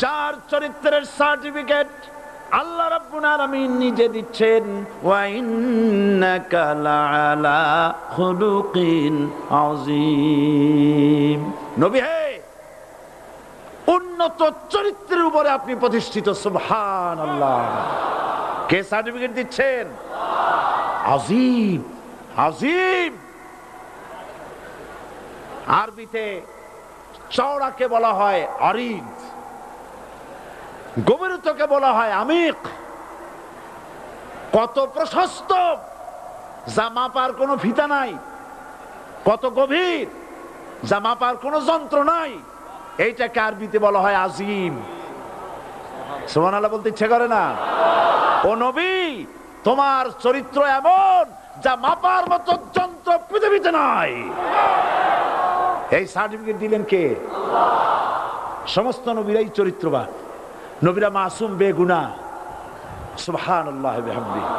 চার চরিত্রের সার্টিফিকেট আল্লাহ রাব্বুল আলামিন নিজে দিচ্ছেন, ওয়া ইন্নাকা লাআলা খুলুকিন আযীম। নবী হে, উন্নত চরিত্রের উপরে আপনি প্রতিষ্ঠিত। সুবহানাল্লাহ। কে সার্টিফিকেট দিচ্ছেন? আযীম, আযীম। আরবিতে চওড়াকে বলা হয় আরিদ, গভীরতাকে বলা হয় আমিক। কত প্রশস্ত, যা মাপার কোনো ফিতা নাই, কত গভীর, যা মাপার কোনো যন্ত্র নাই, এইটাকে আরবিতে বলা হয় আজিম। সুবহানাল্লাহ বলতে ইচ্ছে করে না? ও নবী, তোমার চরিত্র এমন যা মাপার মতো যন্ত্র পৃথিবীতে নাই। এই সার্টিফিকেট দিলেন কে? সমস্ত নবীরাই চরিত্রবান, নবীরা মাসুম, বেগুনাহ। সুবহানাল্লাহ বিহামদিহি।